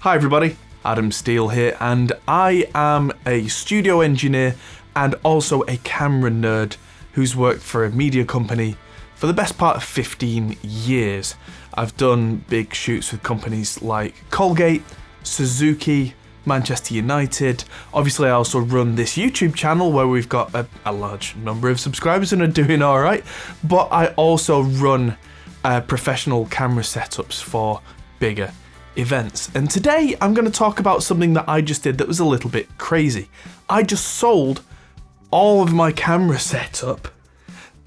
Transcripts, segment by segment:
Hi everybody, Adam Steele here, and I am a studio engineer and also a camera nerd who's worked for a media company for the best part of 15 years. I've done big shoots with companies like Colgate, Suzuki, Manchester United. Obviously I also run this YouTube channel where we've got a large number of subscribers and are doing alright, but I also run professional camera setups for bigger events. And today I'm going to talk about something that I just did that was a little bit crazy. I just sold all of my camera setup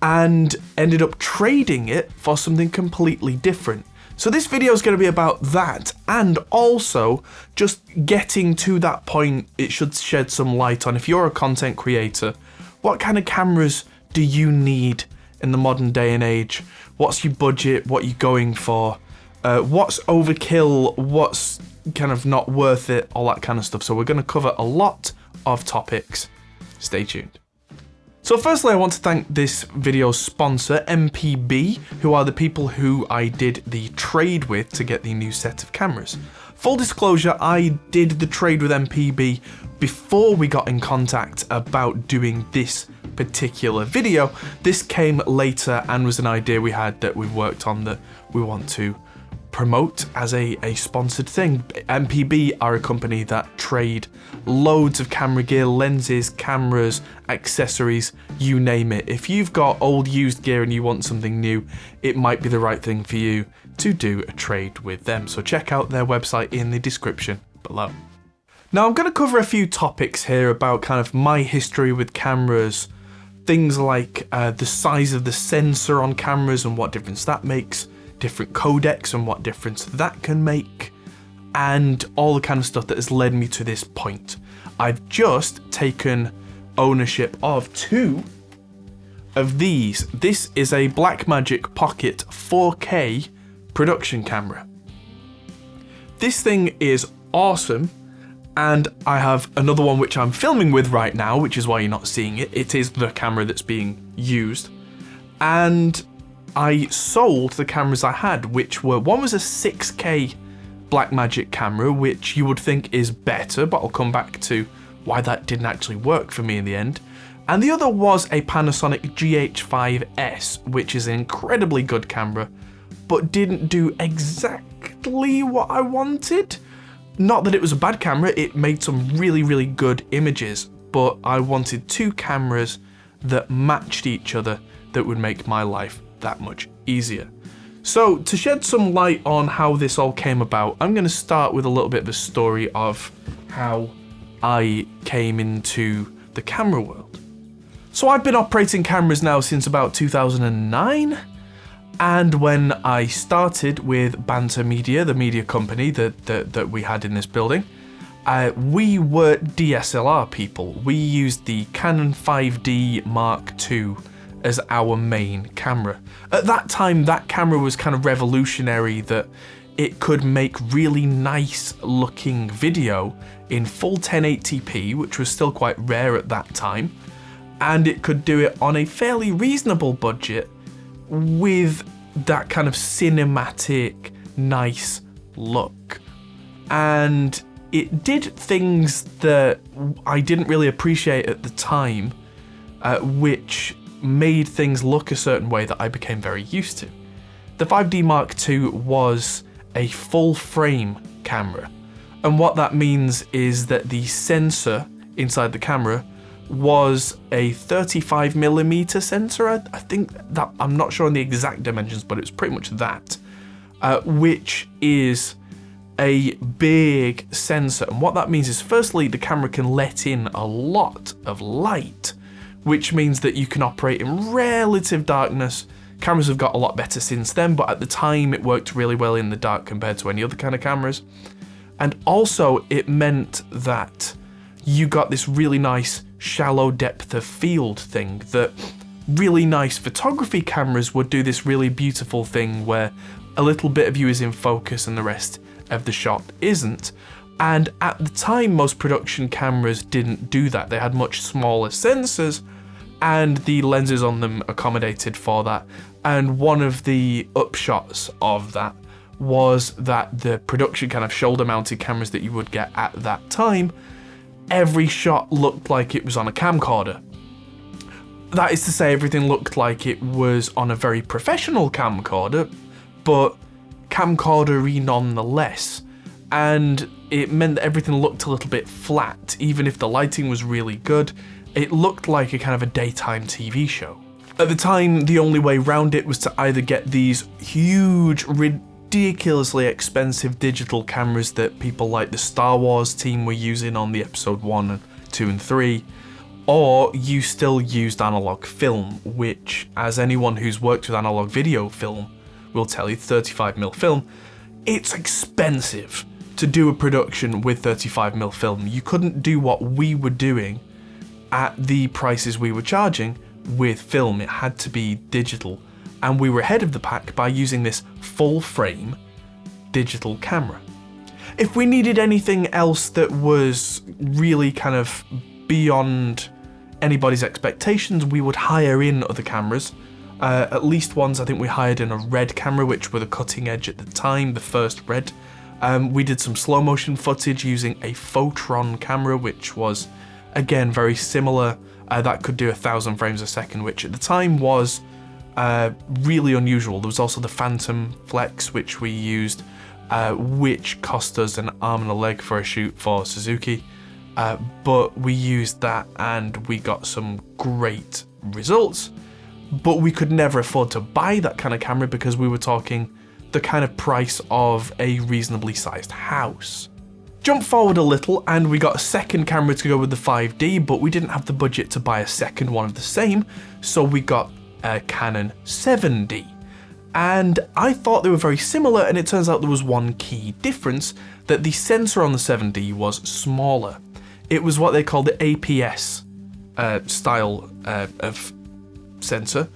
and ended up trading it for something completely different. So this video is going to be about that, and also just getting to that point. It should shed some light on, if you're a content creator, what kind of cameras do you need in the modern day and age? What's your budget? What are you going for? What's overkill? What's kind of not worth it? All that kind of stuff. So we're going to cover a lot of topics. Stay tuned. So firstly, I want to thank this video's sponsor, MPB, who are the people who I did the trade with to get the new set of cameras. Full disclosure, I did the trade with MPB before we got in contact about doing this particular video. This came later and was an idea we had that we worked on that we want to promote as a sponsored thing. MPB are a company that trade loads of camera gear, lenses, cameras, accessories, you name it. If you've got old used gear and you want something new, it might be the right thing for you to do a trade with them. So check out their website in the description below. Now I'm going to cover a few topics here about kind of my history with cameras, things like the size of the sensor on cameras and what difference that makes, different codecs and what difference that can make, and all the kind of stuff that has led me to this point. I've just taken ownership of two of these. This is a Blackmagic Pocket 4K production camera. This thing is awesome, and I have another one which I'm filming with right now, which is why you're not seeing it. It is the camera that's being used, and I sold the cameras I had, which were, one was a 6K Blackmagic camera, which you would think is better, but I'll come back to why that didn't actually work for me in the end. And the other was a Panasonic GH5S, which is an incredibly good camera, but didn't do exactly what I wanted. Not that it was a bad camera, it made some really, really good images, but I wanted two cameras that matched each other that would make my life that much easier. So to shed some light on how this all came about, I'm going to start with a little bit of a story of how I came into the camera world. So I've been operating cameras now since about 2009, and when I started with Banter Media, the media company that we had in this building, we were DSLR people. We used the Canon 5D Mark II as our main camera. At that time, that camera was kind of revolutionary, that it could make really nice looking video in full 1080p, which was still quite rare at that time, and it could do it on a fairly reasonable budget with that kind of cinematic, nice look. And it did things that I didn't really appreciate at the time, which made things look a certain way that I became very used to. The 5D Mark II was a full frame camera, and what that means is that the sensor inside the camera was a 35mm sensor. I think that, I'm not sure on the exact dimensions, but it's pretty much that, which is a big sensor. And what that means is, firstly, the camera can let in a lot of light, which means that you can operate in relative darkness. Cameras have got a lot better since then, but at the time it worked really well in the dark compared to any other kind of cameras. And also it meant that you got this really nice shallow depth of field thing, that really nice photography cameras would do this really beautiful thing where a little bit of you is in focus and the rest of the shot isn't. And at the time, most production cameras didn't do that. They had much smaller sensors, and the lenses on them accommodated for that. And one of the upshots of that was that the production kind of shoulder-mounted cameras that you would get at that time, every shot looked like it was on a camcorder. That is to say, everything looked like it was on a very professional camcorder, but camcorder-y nonetheless. And it meant that everything looked a little bit flat. Even if the lighting was really good, it looked like a kind of a daytime TV show. At the time, the only way around it was to either get these huge, ridiculously expensive digital cameras that people like the Star Wars team were using on the episode 1, 2 and 3, or you still used analog film, which, as anyone who's worked with analog video film will tell you, 35mm film, it's expensive to do a production with 35mm film. You couldn't do what we were doing at the prices we were charging with film. It had to be digital, and we were ahead of the pack by using this full frame digital camera. If we needed anything else that was really kind of beyond anybody's expectations, we would hire in other cameras. At least once I think we hired in a Red camera, which were the cutting edge at the time, the first Red. We did some slow motion footage using a Photron camera, which was again very similar. That could do 1,000 frames a second, which at the time was really unusual. There was also the Phantom Flex, which we used, which cost us an arm and a leg for a shoot for Suzuki. But we used that and we got some great results. But we could never afford to buy that kind of camera because we were talking the kind of price of a reasonably sized house. Jump forward a little and we got a second camera to go with the 5D, but we didn't have the budget to buy a second one of the same, so we got a Canon 7D. And I thought they were very similar, and it turns out there was one key difference, that the sensor on the 7D was smaller. It was what they called the APS style of sensor,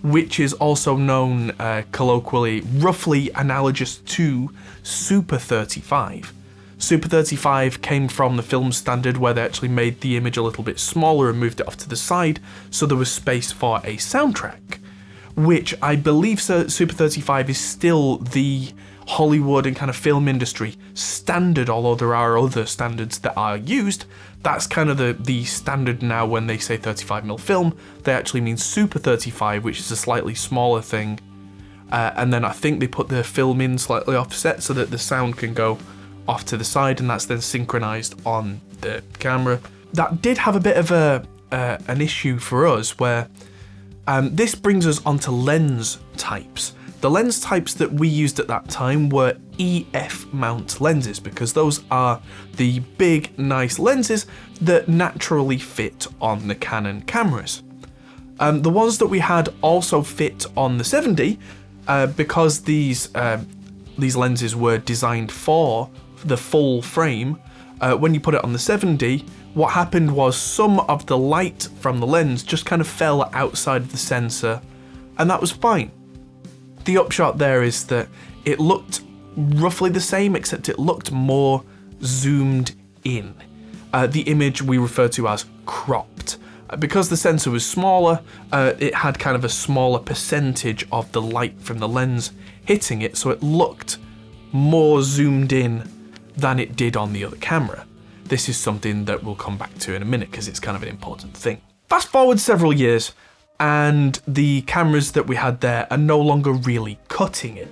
which is also known colloquially, roughly analogous to Super 35. Super 35 came from the film standard where they actually made the image a little bit smaller and moved it off to the side so there was space for a soundtrack, which I believe Super 35 is still the Hollywood and kind of film industry standard, although there are other standards that are used. That's kind of the standard now. When they say 35mm film, they actually mean Super 35, which is a slightly smaller thing. And then I think they put the film in slightly offset so that the sound can go off to the side, and that's then synchronized on the camera. That did have a bit of an issue for us, where this brings us onto lens types. The lens types that we used at that time were EF mount lenses, because those are the big, nice lenses that naturally fit on the Canon cameras. The ones that we had also fit on the 7D, because these lenses were designed for the full frame. When you put it on the 7D, what happened was some of the light from the lens just kind of fell outside of the sensor, and that was fine. The upshot there is that it looked roughly the same, except it looked more zoomed in. The image we refer to as cropped. Because the sensor was smaller, it had kind of a smaller percentage of the light from the lens hitting it, so it looked more zoomed in than it did on the other camera. This is something that we'll come back to in a minute because it's kind of an important thing. Fast forward several years, and the cameras that we had there are no longer really cutting it.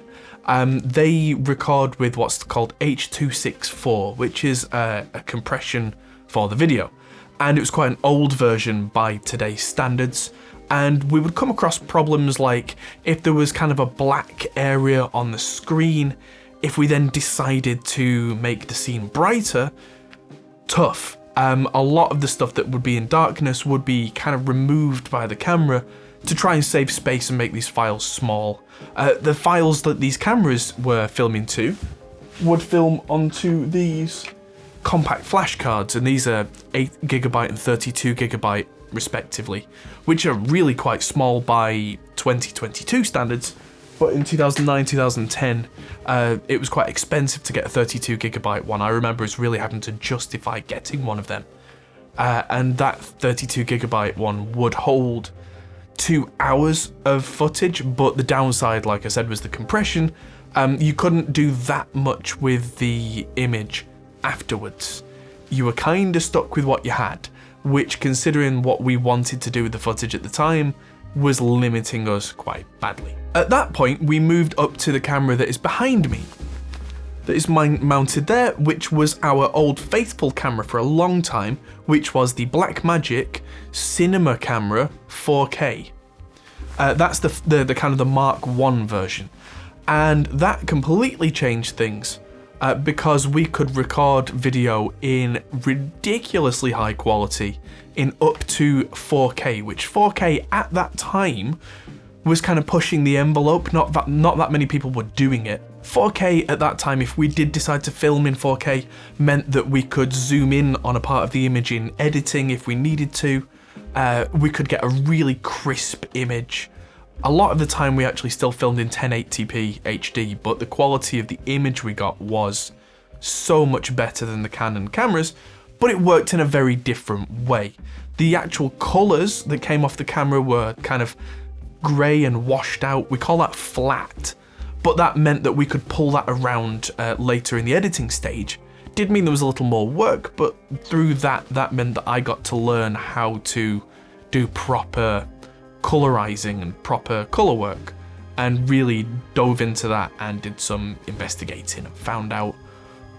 They record with what's called H.264, which is a compression for the video. And it was quite an old version by today's standards. And we would come across problems like if there was kind of a black area on the screen, if we then decided to make the scene brighter, tough. A lot of the stuff that would be in darkness would be kind of removed by the camera to try and save space and make these files small. The files that these cameras were filming to would film onto these compact flash cards, and these are 8GB and 32GB respectively, which are really quite small by 2022 standards. But in 2009, 2010, it was quite expensive to get a 32GB one. I remember us really having to justify getting one of them. And that 32GB one would hold 2 hours of footage, but the downside, like I said, was the compression. You couldn't do that much with the image afterwards. You were kind of stuck with what you had, which, considering what we wanted to do with the footage at the time, was limiting us quite badly. At that point, we moved up to the camera that is behind me, that is mounted there, which was our old faithful camera for a long time, which was the Blackmagic Cinema Camera 4K. That's the kind of the Mark I version, and that completely changed things because we could record video in ridiculously high quality in up to 4K, which 4K at that time was kind of pushing the envelope. Not that many people were doing it. 4K at that time, if we did decide to film in 4K, meant that we could zoom in on a part of the image in editing if we needed to. We could get a really crisp image. A lot of the time we actually still filmed in 1080p HD, but the quality of the image we got was so much better than the Canon cameras, but it worked in a very different way. The actual colours that came off the camera were kind of grey and washed out. We call that flat, but that meant that we could pull that around later in the editing stage. Did mean there was a little more work, but through that meant that I got to learn how to do proper colorizing and proper color work, and really dove into that and did some investigating and found out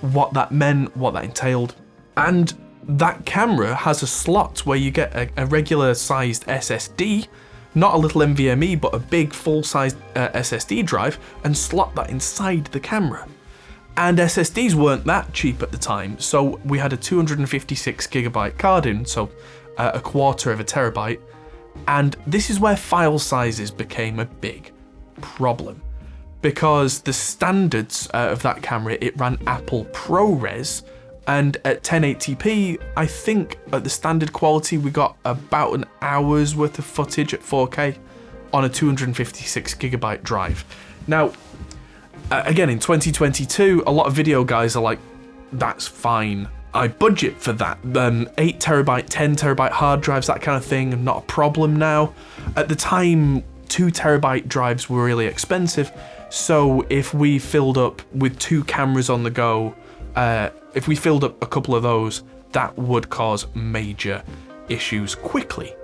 what that meant, what that entailed. And that camera has a slot where you get a regular sized SSD, not a little NVMe, but a big full-sized SSD drive, and slot that inside the camera. And SSDs weren't that cheap at the time, so we had a 256GB card in, so a quarter of a terabyte. And this is where file sizes became a big problem, because the standards of that camera, it ran Apple ProRes, and at 1080p, I think at the standard quality we got about an hour's worth of footage at 4K on a 256GB drive. Now, again, in 2022, a lot of video guys are like, that's fine. I budget for that. 8TB, 10TB hard drives, that kind of thing, not a problem now. At the time, 2TB drives were really expensive, so if we filled up with 2 cameras on the go, if we filled up a couple of those, that would cause major issues quickly.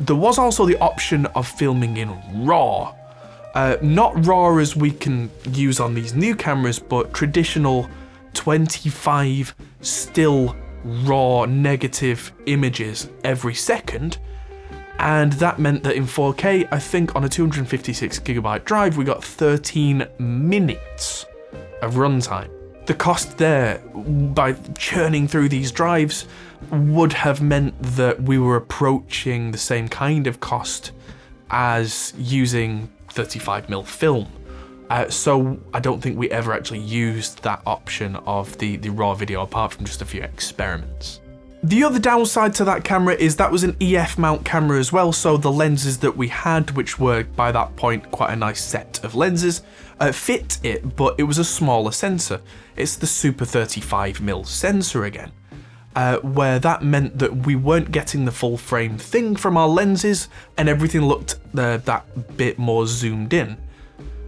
There was also the option of filming in RAW. Not RAW as we can use on these new cameras, but traditional 25 still raw negative images every second, and that meant that in 4K, I think on a 256GB drive, we got 13 minutes of runtime. The cost there, by churning through these drives, would have meant that we were approaching the same kind of cost as using 35mm film. So I don't think we ever actually used that option of the raw video, apart from just a few experiments. The other downside to that camera is that was an EF mount camera as well, so the lenses that we had, which were by that point quite a nice set of lenses, fit it, but it was a smaller sensor. It's the Super 35mm sensor again, where that meant that we weren't getting the full frame thing from our lenses, and everything looked that bit more zoomed in.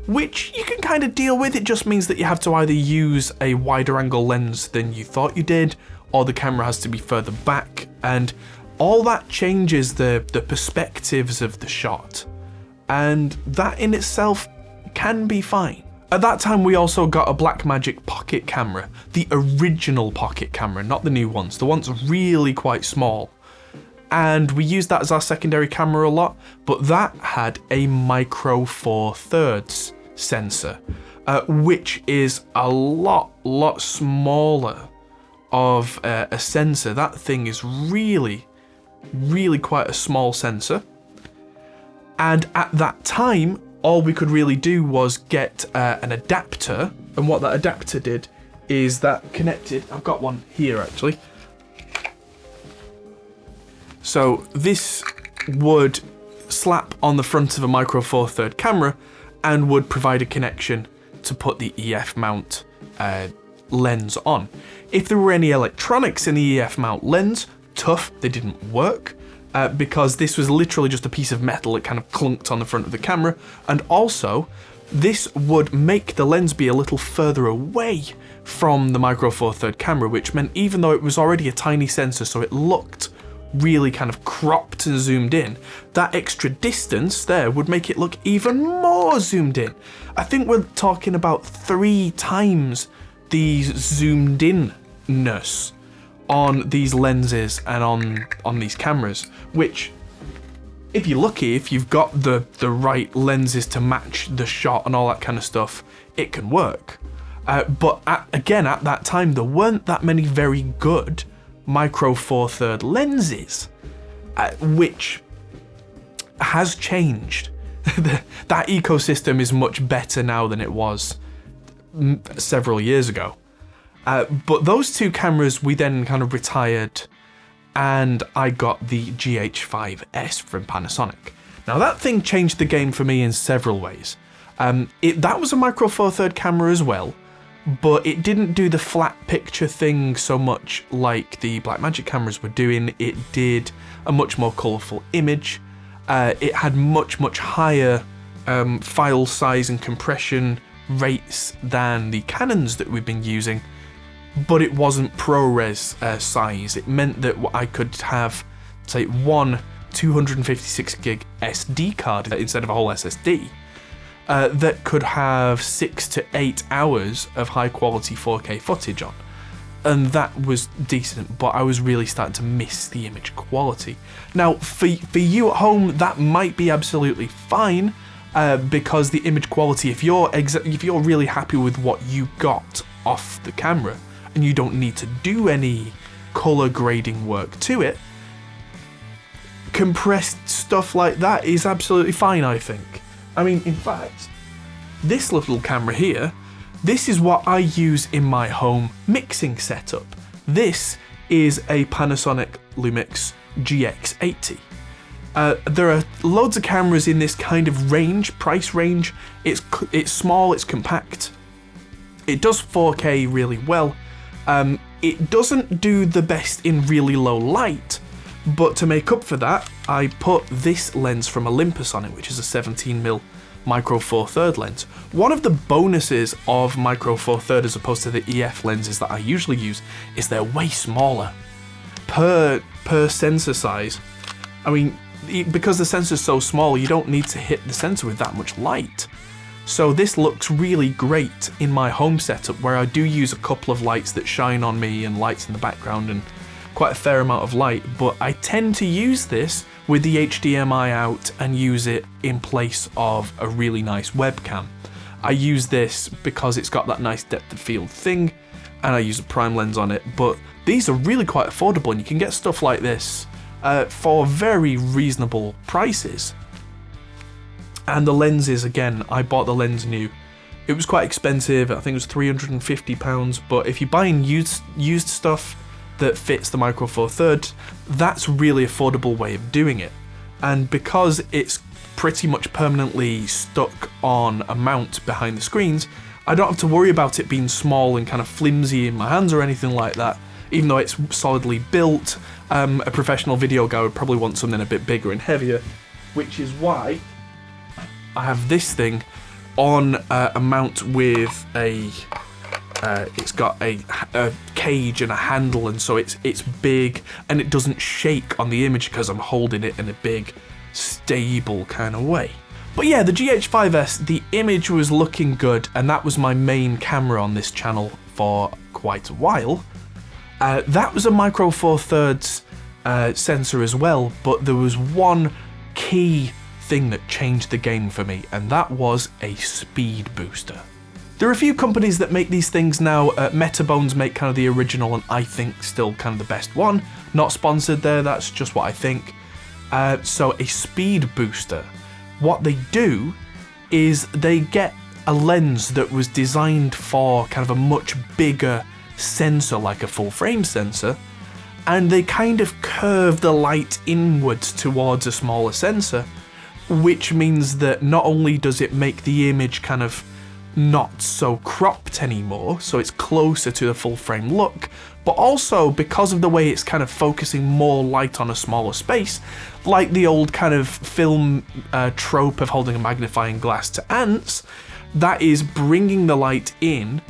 Which you can kind of deal with. It just means that you have to either use a wider angle lens than you thought you did, or the camera has to be further back, and all that changes the perspectives of the shot, and that in itself can be fine. At that time we also got a Blackmagic Pocket camera, the original Pocket camera, not the new ones. The ones really quite small, and we used that as our secondary camera a lot, but that had a micro 4/3 sensor, which is a lot smaller of a sensor. That thing is really quite a small sensor, and at that time all we could really do was get an adapter, and what that adapter did is that connected, I've got one here actually, so this would slap on the front of a micro 4/3 camera and would provide a connection to put the EF mount lens on. If there were any electronics in the EF mount lens, tough, they didn't work, because this was literally just a piece of metal that kind of clunked on the front of the camera, and also this would make the lens be a little further away from the Micro Four Thirds camera, which meant even though it was already a tiny sensor, so it looked really kind of cropped and zoomed in, that extra distance there would make it look even more zoomed in. I think we're talking about 3 times the zoomed in-ness on these lenses and on these cameras, which, if you're lucky, if you've got the right lenses to match the shot and all that kind of stuff, it can work. But at that time, there weren't that many very good Micro Four Thirds lenses, which has changed. That ecosystem is much better now than it was several years ago. But those 2 cameras we then kind of retired, and I got the GH5S from Panasonic. Now that thing changed the game for me in several ways. That was a Micro Four Thirds camera as well, but it didn't do the flat picture thing so much like the Blackmagic cameras were doing. It did a much more colourful image. It had much higher file size and compression rates than the Canons that we've been using, but it wasn't ProRes size. It meant that I could have, say, one 256 gig SD card instead of a whole SSD that could have 6 to 8 hours of high quality 4K footage on. And that was decent, but I was really starting to miss the image quality. Now, for you at home, that might be absolutely fine, because the image quality, if you're really happy with what you got off the camera, and you don't need to do any color grading work to it, compressed stuff like that is absolutely fine, I think. I mean, in fact, this little camera here, this is what I use in my home mixing setup. This is a Panasonic Lumix GX80. There are loads of cameras in this kind of range, price range. It's small, it's compact. It does 4K really well. It doesn't do the best in really low light, but to make up for that, I put this lens from Olympus on it, which is a 17mm Micro Four Thirds lens. One of the bonuses of Micro Four Thirds as opposed to the EF lenses that I usually use is they're way smaller per sensor size. I mean, because the sensor's so small, you don't need to hit the sensor with that much light. So this looks really great in my home setup, where I do use a couple of lights that shine on me and lights in the background and quite a fair amount of light, but I tend to use this with the HDMI out and use it in place of a really nice webcam. I use this because it's got that nice depth of field thing, and I use a prime lens on it, but these are really quite affordable, and you can get stuff like this for very reasonable prices. And the lenses, again, I bought the lens new. It was quite expensive, I think it was £350, but if you're buying used stuff that fits the Micro Four Thirds, that's a really affordable way of doing it. And because it's pretty much permanently stuck on a mount behind the screens, I don't have to worry about it being small and kind of flimsy in my hands or anything like that, even though it's solidly built. A professional video guy would probably want something a bit bigger and heavier, which is why I have this thing on a mount with a it's got a cage and a handle, and so it's big and it doesn't shake on the image because I'm holding it in a big stable kind of way. But yeah, the GH5S, the image was looking good, and that was my main camera on this channel for quite a while. That was a Micro Four Thirds sensor as well, but there was one key thing that changed the game for me, and that was a SpeedBooster. There are a few companies that make these things now. Metabones make kind of the original, and I think still kind of the best one. Not sponsored there, that's just what I think. So a SpeedBooster, what they do is they get a lens that was designed for kind of a much bigger sensor, like a full frame sensor, and they kind of curve the light inwards towards a smaller sensor, which means that not only does it make the image kind of not so cropped anymore, so it's closer to the full frame look, but also because of the way it's kind of focusing more light on a smaller space, like the old kind of film trope of holding a magnifying glass to ants, that is bringing the light in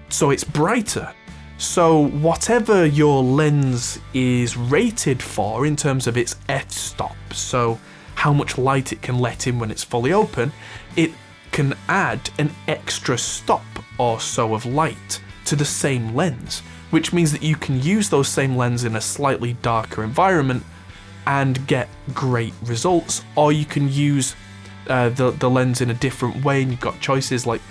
so it's brighter. So whatever your lens is rated for in terms of its f-stop, so how much light it can let in when it's fully open, it can add an extra stop or so of light to the same lens, which means that you can use those same lenses in a slightly darker environment and get great results, or you can use the lens in a different way, and you've got choices like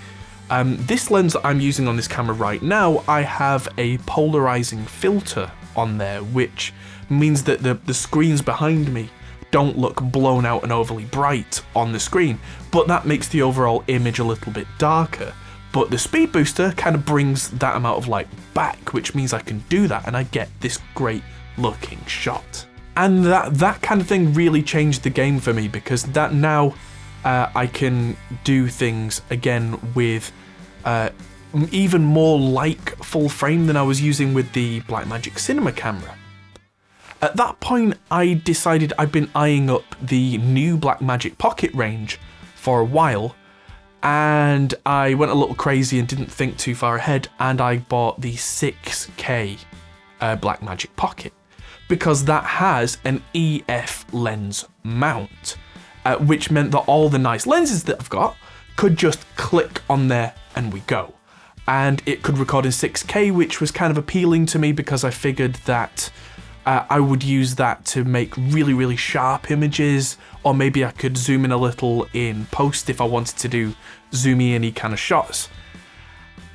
this lens that I'm using on this camera right now. I have a polarizing filter on there, which means that the screens behind me don't look blown out and overly bright on the screen, but that makes the overall image a little bit darker. But the SpeedBooster kind of brings that amount of light back, which means I can do that and I get this great looking shot. And that kind of thing really changed the game for me, because that now I can do things again with even more like full frame than I was using with the Blackmagic Cinema camera. At that point, I decided I'd been eyeing up the new Blackmagic Pocket range for a while, and I went a little crazy and didn't think too far ahead, and I bought the 6K Blackmagic Pocket, because that has an EF lens mount, which meant that all the nice lenses that I've got could just click on there and we go. And it could record in 6K, which was kind of appealing to me because I figured that I would use that to make really, really sharp images, or maybe I could zoom in a little in post if I wanted to do zoomy in-y kind of shots.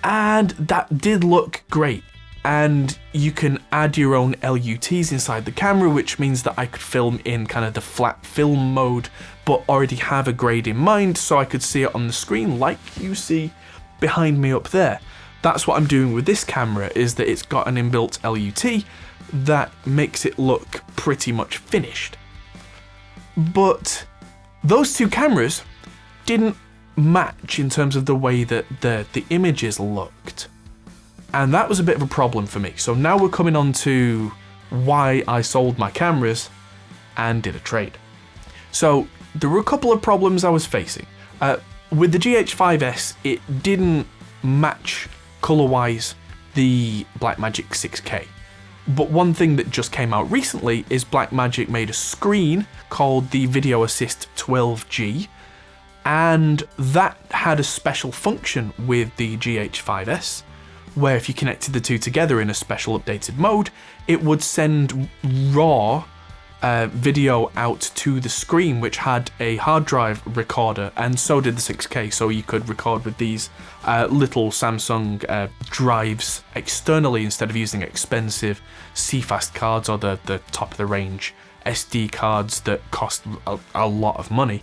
And that did look great. And you can add your own LUTs inside the camera, which means that I could film in kind of the flat film mode, but already have a grade in mind so I could see it on the screen like you see behind me up there. That's what I'm doing with this camera, is that it's got an inbuilt LUT that makes it look pretty much finished. But those two cameras didn't match in terms of the way that the images looked. And that was a bit of a problem for me. So now we're coming on to why I sold my cameras and did a trade. So there were a couple of problems I was facing. With the GH5S, it didn't match color-wise the Blackmagic 6K. But one thing that just came out recently is Blackmagic made a screen called the Video Assist 12G, and that had a special function with the GH5S, where if you connected the two together in a special updated mode, it would send raw video out to the screen, which had a hard drive recorder, and so did the 6K, so you could record with these little Samsung drives externally instead of using expensive CFast cards or the top of the range SD cards that cost a lot of money.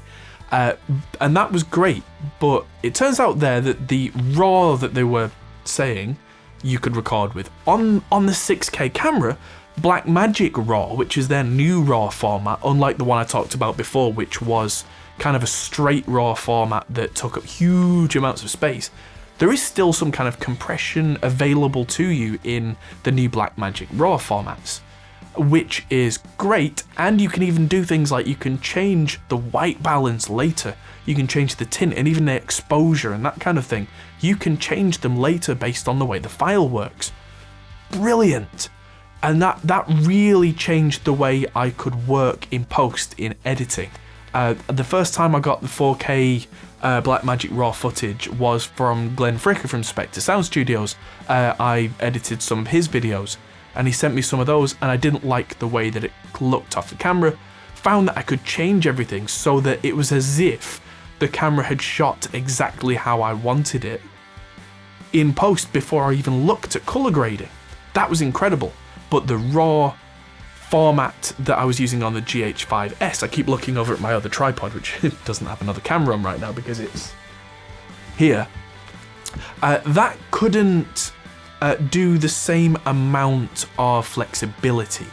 And that was great, but it turns out there that the RAW that they were saying you could record with on the 6K camera, Blackmagic RAW, which is their new RAW format, unlike the one I talked about before, which was kind of a straight RAW format that took up huge amounts of space, there is still some kind of compression available to you in the new Blackmagic RAW formats, which is great. And you can even do things like you can change the white balance later, you can change the tint and even the exposure and that kind of thing. You can change them later based on the way the file works. Brilliant. And that really changed the way I could work in post in editing. The first time I got the 4K Blackmagic RAW footage was from Glenn Fricker from Spectre Sound Studios. I edited some of his videos and he sent me some of those, and I didn't like the way that it looked off the camera. Found that I could change everything so that it was as if the camera had shot exactly how I wanted it in post before I even looked at color grading. That was incredible. But the RAW format that I was using on the GH5S, I keep looking over at my other tripod, which doesn't have another camera on right now because it's here, that couldn't do the same amount of flexibility.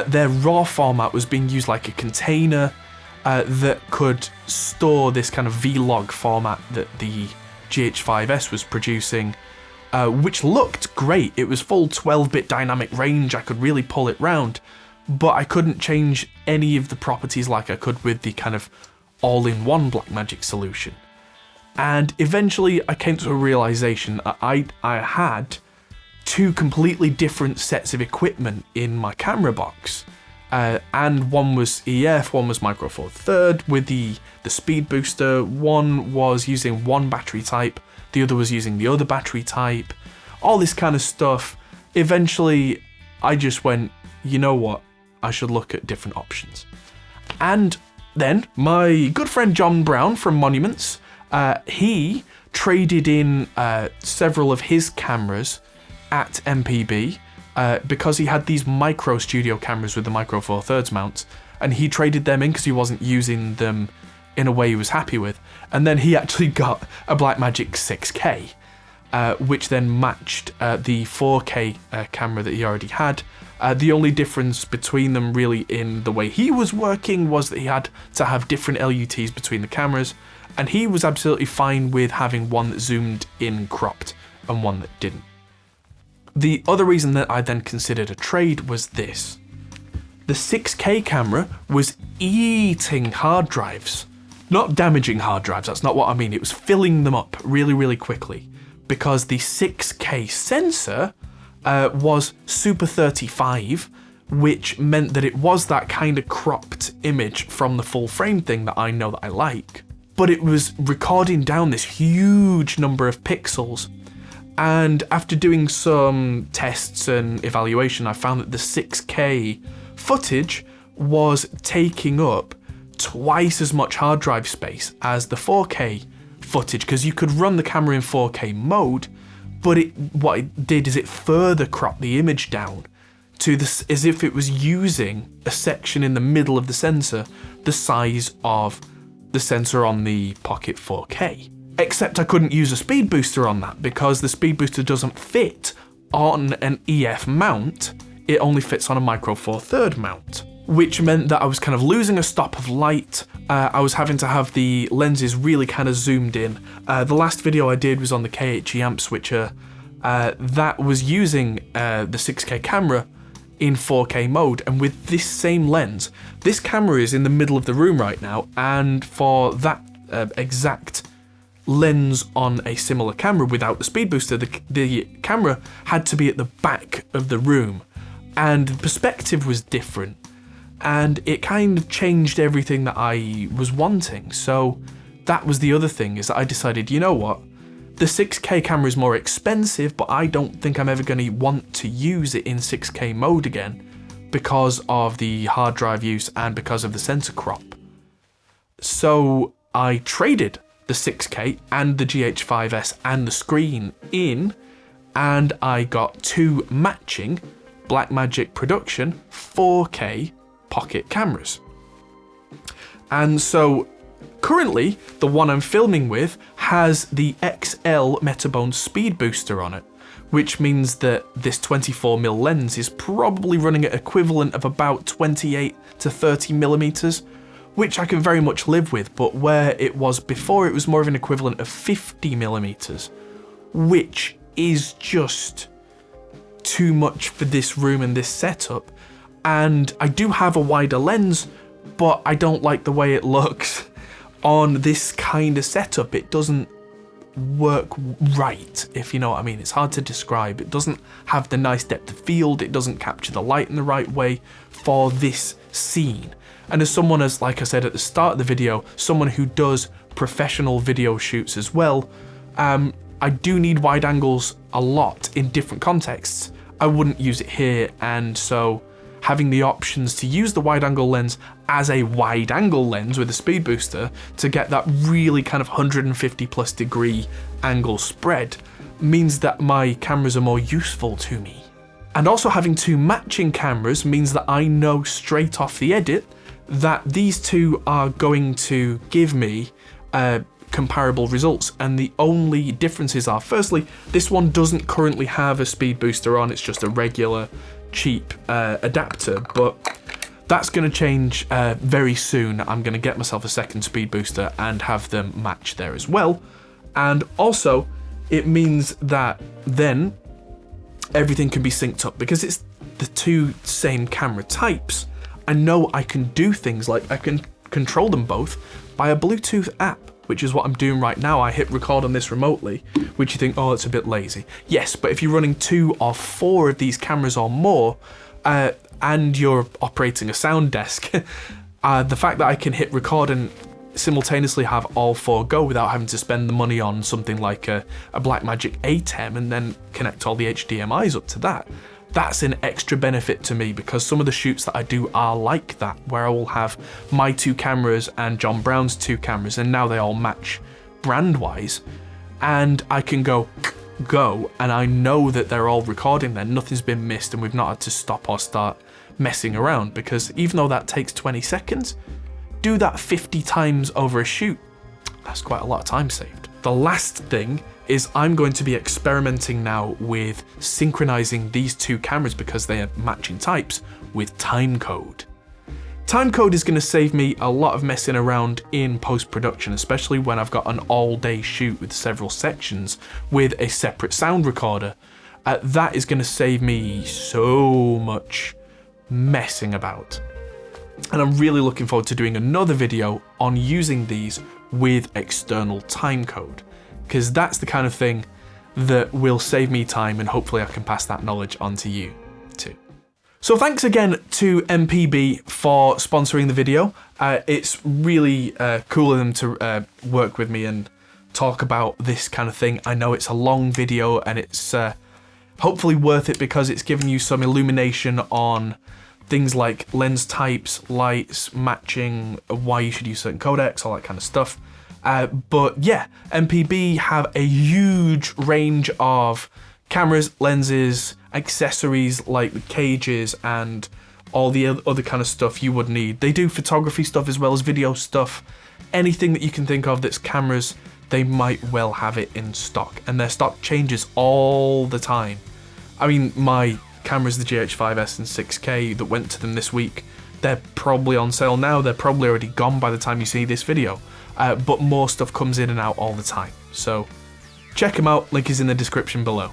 Their RAW format was being used like a container that could store this kind of vlog format that the GH5S was producing, which looked great. It was full 12-bit dynamic range, I could really pull it round, but I couldn't change any of the properties like I could with the kind of all-in-one Blackmagic solution. And eventually I came to a realization I had two completely different sets of equipment in my camera box. And one was EF, one was Micro Four Third with the SpeedBooster. One was using one battery type, the other was using the other battery type, all this kind of stuff. Eventually I just went, you know what, I should look at different options. And then my good friend John Brown from Monuments, he traded in several of his cameras at MPB because he had these micro studio cameras with the Micro Four Thirds mounts, and he traded them in because he wasn't using them in a way he was happy with. And then he actually got a Blackmagic 6K, which then matched the 4K camera that he already had. The only difference between them really in the way he was working was that he had to have different LUTs between the cameras, and he was absolutely fine with having one that zoomed in cropped and one that didn't. The other reason that I then considered a trade was this. The 6K camera was eating hard drives. Not damaging hard drives, that's not what I mean. It was filling them up really, really quickly because the 6K sensor was Super 35, which meant that it was that kind of cropped image from the full frame thing that I know that I like. But it was recording down this huge number of pixels. And after doing some tests and evaluation, I found that the 6K footage was taking up twice as much hard drive space as the 4K footage, because you could run the camera in 4K mode, but what it did is it further cropped the image down to this, as if it was using a section in the middle of the sensor the size of the sensor on the Pocket 4K. Except I couldn't use a speed booster on that because the speed booster doesn't fit on an EF mount, it only fits on a Micro Four Third mount, which meant that I was kind of losing a stop of light. I was having to have the lenses really kind of zoomed in. The last video I did was on the KHE amp switcher that was using the 6K camera in 4K mode, and with this same lens, this camera is in the middle of the room right now, and for that exact lens on a similar camera without the speed booster, the camera had to be at the back of the room, and the perspective was different, and it kind of changed everything that I was wanting. So that was the other thing, is that I decided, you know what, the 6K camera is more expensive, but I don't think I'm ever going to want to use it in 6K mode again because of the hard drive use and because of the sensor crop. So I traded the 6K and the GH5S and the screen in, and I got two matching Blackmagic Production 4K pocket cameras. And so currently the one I'm filming with has the XL Metabone speed booster on it, which means that this 24mm lens is probably running at equivalent of about 28 to 30mm, which I can very much live with, but where it was before, it was more of an equivalent of 50mm, which is just too much for this room and this setup. And I do have a wider lens, but I don't like the way it looks on this kind of setup. It doesn't work right, if you know what I mean. It's hard to describe. It doesn't have the nice depth of field, it doesn't capture the light in the right way for this scene. And as someone, as like I said at the start of the video, someone who does professional video shoots as well, I do need wide angles a lot in different contexts. I wouldn't use it here, and so having the options to use the wide angle lens as a wide angle lens with a speed booster to get that really kind of 150 plus degree angle spread means that my cameras are more useful to me. And also having two matching cameras means that I know straight off the edit that these two are going to give me comparable results, and the only differences are, firstly, this one doesn't currently have a speed booster on, it's just a regular cheap adapter, but that's going to change very soon. I'm going to get myself a second speed booster and have them match there as well. And also it means that then everything can be synced up because it's the two same camera types. I know I can do things like I can control them both by a Bluetooth app, which is what I'm doing right now. I hit record on this remotely, which you think, oh, it's a bit lazy. Yes, but if you're running 2 or 4 of these cameras or more, and you're operating a sound desk, the fact that I can hit record and simultaneously have all 4 go without having to spend the money on something like a Blackmagic A10 and then connect all the HDMIs up to that, that's an extra benefit to me, because some of the shoots that I do are like that, where I will have my 2 cameras and John Brown's 2 cameras, and now they all match brand-wise, and I can go, and I know that they're all recording then, nothing's been missed, and we've not had to stop or start messing around, because even though that takes 20 seconds, do that 50 times over a shoot, that's quite a lot of time saved. The last thing is I'm going to be experimenting now with synchronizing these 2 cameras, because they are matching types, with timecode. Timecode is going to save me a lot of messing around in post-production, especially when I've got an all-day shoot with several sections with a separate sound recorder. That is going to save me so much messing about. And I'm really looking forward to doing another video on using these with external timecode, because that's the kind of thing that will save me time, and hopefully I can pass that knowledge on to you too. So thanks again to MPB for sponsoring the video. It's really cool of them to work with me and talk about this kind of thing. I know it's a long video, and it's hopefully worth it, because it's giving you some illumination on things like lens types, lights, matching, why you should use certain codecs, all that kind of stuff. But yeah, MPB have a huge range of cameras, lenses, accessories like the cages and all the other kind of stuff you would need. They do photography stuff as well as video stuff. Anything that you can think of that's cameras, they might well have it in stock, and their stock changes all the time. I mean, my cameras, the GH5S and 6K that went to them this week, they're probably on sale now, they're probably already gone by the time you see this video, but more stuff comes in and out all the time, so check them out, link is in the description below.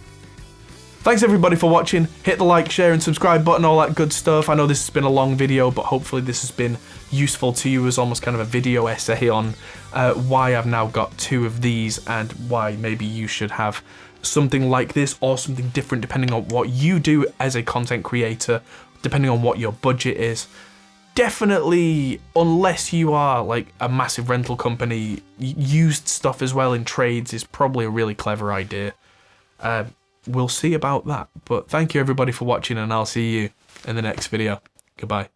Thanks everybody for watching, hit the like, share and subscribe button, all that good stuff. I know this has been a long video, but hopefully this has been useful to you as almost kind of a video essay on why I've now got 2 of these, and why maybe you should have something like this or something different depending on what you do as a content creator, depending on what your budget is. Definitely, unless you are like a massive rental company, used stuff as well in trades is probably a really clever idea. We'll see about that, but thank you everybody for watching, and I'll see you in the next video. Goodbye.